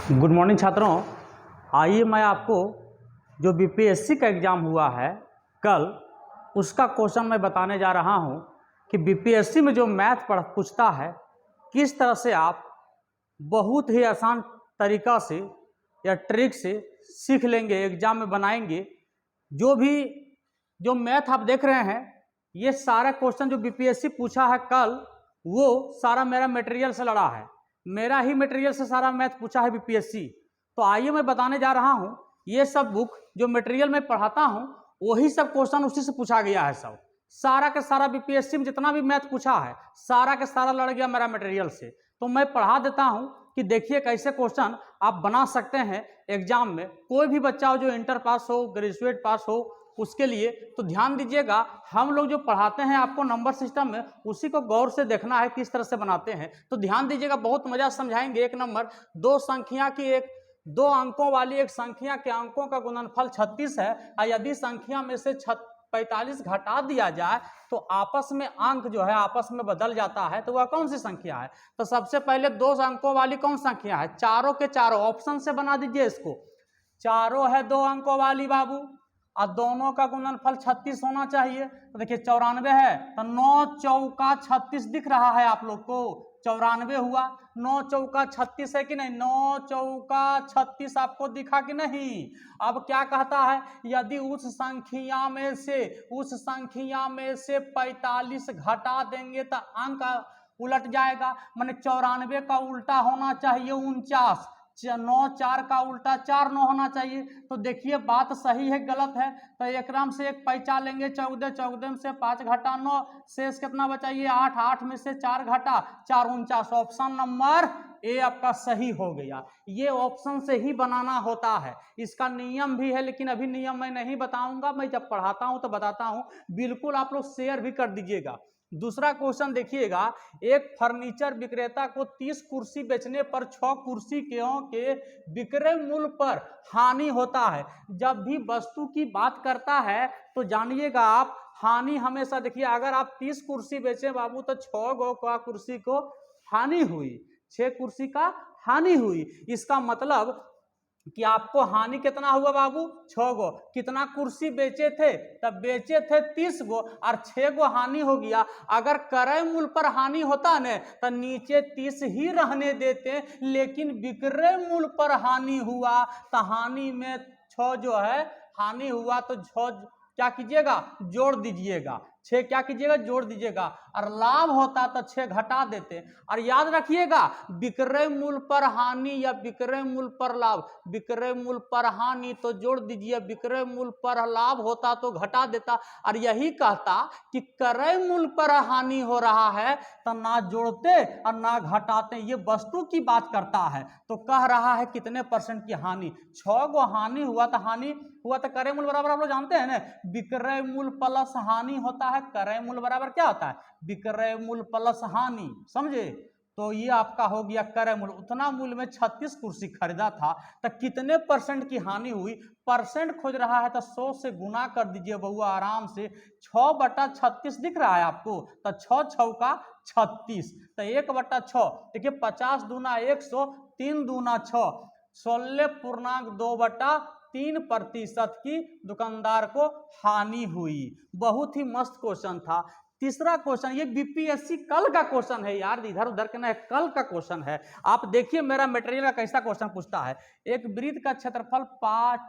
Good morning छात्रों। आइए मैं आपको जो बीपीएससी का एग्ज़ाम हुआ है कल, उसका क्वेश्चन मैं बताने जा रहा हूं कि बीपीएससी में जो मैथ पूछता है किस तरह से आप बहुत ही आसान तरीका से या ट्रिक से सीख लेंगे, एग्ज़ाम में बनाएंगे। जो मैथ आप देख रहे हैं, ये सारा क्वेश्चन जो बीपीएससी पूछा है कल, वो सारा मेरा मटेरियल से लड़ा है। मेरा ही मटेरियल से सारा मैथ पूछा है बीपीएससी। तो आइए मैं बताने जा रहा हूं, ये सब बुक जो मटेरियल में पढ़ाता हूं वही सब क्वेश्चन उसी से पूछा गया है। सब सारा का सारा बीपीएससी में जितना भी मैथ पूछा है सारा का सारा लड़ गया मेरा मटेरियल से। तो मैं पढ़ा देता हूं कि देखिए कैसे क्वेश्चन आप बना सकते हैं एग्जाम में। कोई भी बच्चा हो जो इंटर पास हो, ग्रेजुएट पास हो, उसके लिए तो ध्यान दीजिएगा। हम लोग जो पढ़ाते हैं आपको नंबर सिस्टम में, उसी को गौर से देखना है किस तरह से बनाते हैं। तो ध्यान दीजिएगा, बहुत मजा समझाएंगे। एक नंबर, दो अंकों वाली एक संख्या के अंकों का गुणनफल 36 है और यदि संख्या में से 45 घटा दिया जाए तो आपस में अंक जो है आपस में बदल जाता है, तो वह कौन सी संख्या है? तो सबसे पहले दो अंकों वाली कौन संख्या है? चारों के चारों ऑप्शन से बना दीजिए इसको। चारों है दो अंकों वाली बाबू, और दोनों का गुणनफल 36 होना चाहिए। तो देखिए 94 है, तो 9 चौका 36 दिख रहा है आप लोग को, 94 हुआ। 9 चौका 36 है कि नहीं? 9 चौका 36 आपको दिखा कि नहीं? अब क्या कहता है, यदि उस संख्या में से 45 घटा देंगे तो अंक उलट जाएगा। माने 94 का उल्टा होना चाहिए 49, 9 4 का उल्टा 4 9 होना चाहिए। तो देखिए बात सही है गलत है? तो एक राम से एक पैंचा लेंगे, 14, 14 में से 5 घटा 9, शेष कितना बचाइए? 8, 8 में से 4 घटा 4 49। ऑप्शन नंबर ए आपका सही हो गया। ये ऑप्शन से ही बनाना होता है, इसका नियम भी है, लेकिन अभी नियम मैं नहीं बताऊंगा, मैं जब पढ़ाता हूं तो बताता हूं। बिल्कुल आप लोग शेयर भी कर दीजिएगा। दूसरा क्वेश्चन देखिएगा, एक फर्नीचर विक्रेता को 30 कुर्सी बेचने पर 6 कुर्सी के विक्रय मूल्य पर हानि होता है। जब भी वस्तु की बात करता है तो जानिएगा आप, हानि हमेशा देखिए, अगर आप 30 कुर्सी बेचे बाबू तो 6 गो का कुर्सी को हानि हुई, 6 कुर्सी का हानि हुई। इसका मतलब कि आपको हानि कितना हुआ बाबू? 6 गो। कितना कुर्सी बेचे थे? तब बेचे थे 30 गो और 6 गो हानि हो गया। अगर क्रय मूल्य पर हानि होता न तो नीचे 30 ही रहने देते, लेकिन विक्रय मूल्य पर हानि हुआ तो हानि में 6 जो है हानि हुआ तो 6 क्या कीजिएगा? जोड़ दीजिएगा। 6 क्या कीजिएगा? जोड़ दीजिएगा। और लाभ होता तो 6 घटा देते। और याद रखिएगा, विक्रय मूल्य पर हानि या विक्रय मूल्य पर लाभ, विक्रय मूल्य पर हानि तो जोड़ दीजिए, विक्रय मूल्य पर लाभ होता तो घटा देता। और यही कहता कि क्रय मूल्य पर हानि हो रहा है तो ना जोड़ते और ना घटाते, ये वस्तु की बात करता है। तो कह रहा है कितने % की हानि? 6 गो हानि हुआ तो क्रय मूल्य बराबर आप लोग जानते हैं ना, विक्रय मूल्य प्लस हानि होता है। क्रय मूल्य बराबर क्या होता है? विक्रय मूल्य प्लस हानि, समझे? तो ये आपका हो गया क्रय मूल्य। उतना मूल्य में 36 कुर्सी खरीदा था तो कितने % की हानि हुई? परसेंट खोज रहा है तो 100 से गुना कर दीजिए बउआ आराम से। 6/36 दिख रहा है आपको, तो 6 छौका 36, तो 1/6। देखिए 50 दूना 100, 3 दूना 6, 16.2/3% की दुकानदार को हानि हुई। बहुत ही मस्त क्वेश्चन था। तीसरा क्वेश्चन, ये बीपीएससी कल का क्वेश्चन है यार, इधर उधर के ना, कल का क्वेश्चन है। आप देखिए मेरा मटेरियल का कैसा क्वेश्चन पूछता है। एक वृत्त का क्षेत्रफल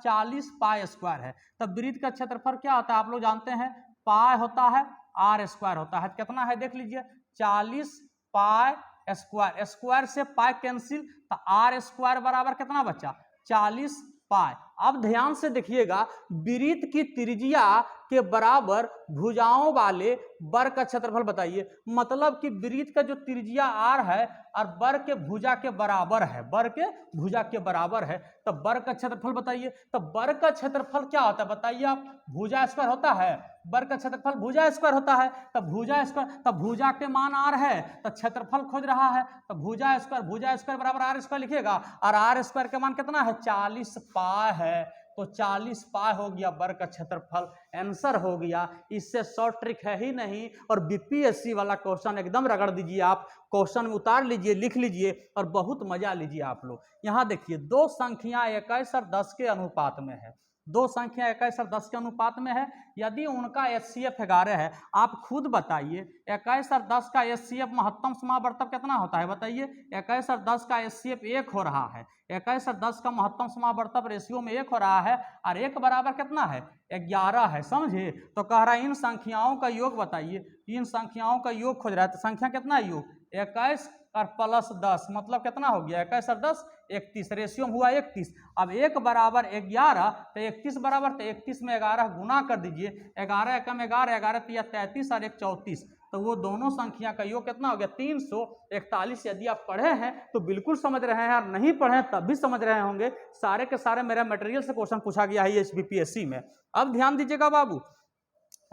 40 पाई स्क्वायर है। तब वृत्त का क्षेत्रफल क्या होता है आप लोग जानते हैं? पाई होता है, आर स्क्वायर होता है। कितना है देख लीजिए, 40 पाई स्क्वायर, स्क्वायर से पाई कैंसिल, तो आर स्क्वायर बराबर कितना बचा? 40 पाई। अब ध्यान से देखिएगा, वृत्त की त्रिज्या के बराबर भुजाओं वाले वर्ग का क्षेत्रफल बताइए। मतलब कि वृत्त का जो त्रिज्या आर है और वर्ग के भुजा के बराबर है, वर्ग के भुजा के बराबर है, तो वर्ग का क्षेत्रफल बताइए। तो वर्ग का क्षेत्रफल क्या होता है बताइए आप? भुजा स्क्वायर होता है, वर्ग का क्षेत्रफल भुजा स्क्वायर होता है। तब भुजा स्क्वायर, तब भुजा के मान आर है तो क्षेत्रफल खोज रहा है, तो भुजा स्क्वायर बराबर आर स्क्वायर लिखिएगा। और आर स्क्वायर के मान कितना है? 40 पाई है। तो 40 पाई हो गया वर्ग का क्षेत्रफल, आंसर हो गया। इससे शॉर्ट ट्रिक है ही नहीं। और बीपीएससी वाला क्वेश्चन एकदम रगड़ दीजिए आप, क्वेश्चन में उतार लीजिए, लिख लीजिए और बहुत मजा लीजिए आप लोग। यहाँ देखिए दो संख्या 21 और 10 के अनुपात में है, दो संख्या 21 और 10 के अनुपात में है। यदि उनका एचसीएफ 11 है, आप खुद बताइए 21 और 10 का एचसीएफ महत्तम समावर्तक कितना होता है बताइए। 21 और 10 का एचसीएफ 1 हो रहा है, 21 और 10 का महत्तम समावर्तक रेशियो में 1 हो रहा है और 1 बराबर कितना है 11 है, समझे। तो कह रहा है इन संख्याओं का योग बताइए, इन संख्याओं का योग खोज रहा है। तो संख्या कितना है योग 21 और प्लस 10 मतलब कितना हो गया 21 और 10 31, रेशियो में हुआ 31। अब 1 बराबर 11 तो 31 बराबर, तो 31 में 11 गुना कर दीजिए, 11 एकम 11, 11 तिया 33 और 1 34, तो वो दोनों संख्या का योग कितना हो गया 341। यदि आप पढ़े हैं तो बिल्कुल समझ रहे हैं और नहीं पढ़े हैं तब भी समझ रहे होंगे। सारे के सारे मेरा मटेरियल से क्वेश्चन पूछा गया है बीपीएससी में। अब ध्यान दीजिएगा बाबू,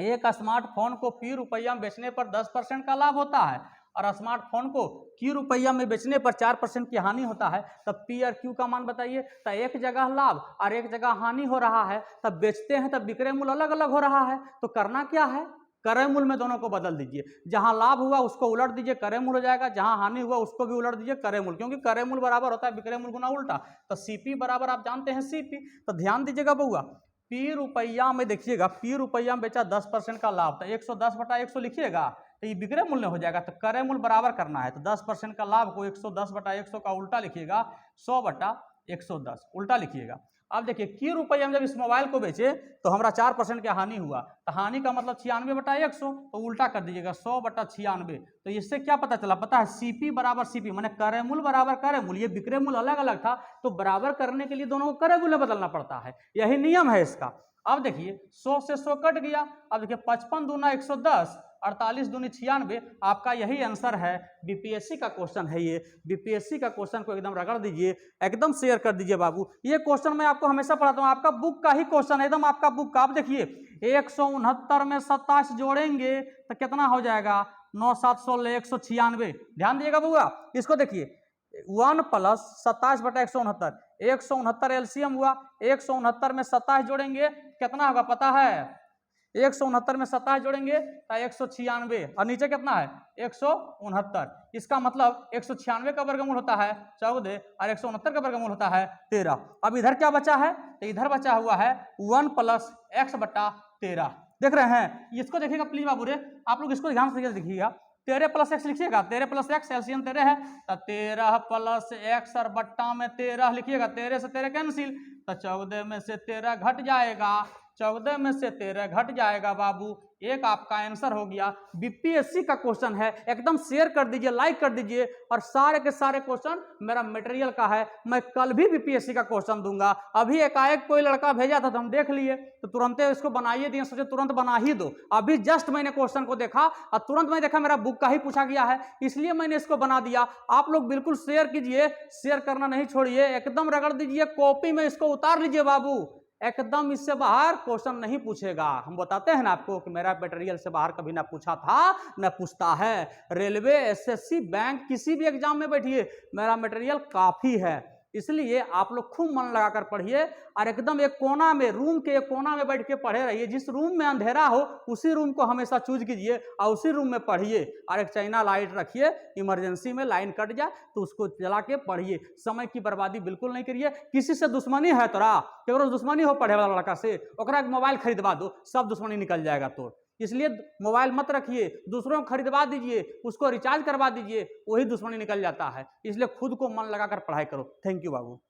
एक स्मार्टफोन को P रुपया में बेचने पर 10% का लाभ होता है और स्मार्टफोन को Q रुपया में बेचने पर 4% की हानि होता है। तब P और Q का मान बताइए। तो एक जगह लाभ और एक जगह हानि हो रहा है, तब बेचते हैं तब विक्रय मूल्य अलग अलग हो रहा है। तो करना क्या है, क्रय मूल्य में दोनों को बदल दीजिए। जहां लाभ हुआ उसको उलट दीजिए, क्रय मूल्य हो जाएगा। जहां हानि हुआ उसको भी उलट दीजिए, क्रय मूल्य, क्योंकि क्रय मूल्य बराबर होता है विक्रय मूल्य गुना उल्टा। तो सीपी बराबर आप जानते हैं सीपी। तो ध्यान दीजिएगा बउआ, P रुपया में देखिएगा, P रुपया में बेचा 10% का लाभ, तो 110/100 लिखिएगा तो ये विक्रय मूल्य हो जाएगा। तो क्रय मूल्य बराबर करना है तो 10% का लाभ को 110/100 का उल्टा लिखिएगा 100/110 उल्टा लिखिएगा। अब देखिए Q रुपया में जब इस मोबाइल को बेचे तो हमारा 4% की हानि हुआ, तो हानि का मतलब 96/100, तो उल्टा कर दीजिएगा 100/96। तो इससे क्या पता चला, पता है सीपी बराबर सीपी माने क्रय मूल्य बराबर क्रय मूल्य। ये विक्रय मूल्य अलग अलग था तो बराबर करने के लिए दोनों को क्रय मूल्य बदलना पड़ता है, यही नियम है इसका। अब देखिए 100 से 100 कट गया। अब देखिए 55 दूना 110, 48 दूनी 96, आपका यही आंसर है। बीपीएससी का क्वेश्चन है ये, बीपीएससी का क्वेश्चन को एकदम रगड़ दीजिए, एकदम शेयर कर दीजिए बाबू। ये क्वेश्चन मैं आपको हमेशा पढ़ाता हूँ, आपका बुक का ही क्वेश्चन है, एकदम आपका बुक का। आप देखिए 169 में 27 जोड़ेंगे तो कितना हो जाएगा 9 7 16 196। ध्यान दीजिएगा बउआ, इसको देखिए 1 + 27/169, 169 एलसीएम हुआ। 169 में 27 जोड़ेंगे कितना होगा पता है, 169 में 27 जोड़ेंगे तो 196 और नीचे कितना है 169। इसका मतलब 196 का वर्गमूल होता है 14 और 169 का वर्गमूल होता है 13। अब इधर क्या बचा है, तो इधर बचा हुआ है 1 + x/13। देख रहे हैं, इसको देखिएगा प्लीज बाबू रे, आप लोग इसको ध्यान से देखिएगा। 13 + x लिखिएगा, 13 + x एलसीएम 13 है, तो 13 + x और बट्टा में 13 लिखिएगा। 13 से 13 कैंसिल, तो 14 में से 13 घट जाएगा, 14 में से 13 घट जाएगा बाबू। एक आपका आंसर हो गया। बीपीएससी का क्वेश्चन है, एकदम शेयर कर दीजिए, लाइक कर दीजिए। और सारे के सारे क्वेश्चन मेरा मटेरियल का है, मैं कल भी बीपीएससी का क्वेश्चन दूंगा। अभी एकाएक कोई लड़का भेजा था तो हम देख लिए, तो तुरंत इसको बनाइए दिए, सोचे तुरंत बना ही दो। अभी जस्ट मैंने क्वेश्चन को देखा और तुरंत मैंने देखा मेरा बुक का ही पूछा गया है, इसलिए मैंने इसको बना दिया। आप लोग बिल्कुल शेयर कीजिए, शेयर करना नहीं छोड़िए, एकदम रगड़ दीजिए, कॉपी में इसको उतार लीजिए बाबू। एकदम इससे बाहर क्वेश्चन नहीं पूछेगा। हम बताते हैं ना आपको कि मेरा मटेरियल से बाहर कभी ना पूछा था ना पूछता है। रेलवे, एसएससी, बैंक, किसी भी एग्जाम में बैठिए, मेरा मटेरियल काफी है। इसलिए आप लोग खूब मन लगाकर पढ़िए और एकदम एक कोना में, रूम के एक कोना में बैठ के पढ़े रहिए। जिस रूम में अंधेरा हो उसी रूम को हमेशा चूज कीजिए और उसी रूम में पढ़िए। और एक चाइना लाइट रखिए, इमरजेंसी में लाइन कट जाए तो उसको जला के पढ़िए। समय की बर्बादी बिल्कुल नहीं करिए। किसी से दुश्मनी है तोरा, केवल दुश्मनी हो पढ़े वाला लड़का से, ओकरा मोबाइल खरीदवा दो, सब दुश्मनी निकल जाएगा तो। इसलिए मोबाइल मत रखिए, दूसरों को खरीदवा दीजिए, उसको रिचार्ज करवा दीजिए, वही दुश्मनी निकल जाता है। इसलिए खुद को मन लगाकर पढ़ाई करो। Thank you Babu.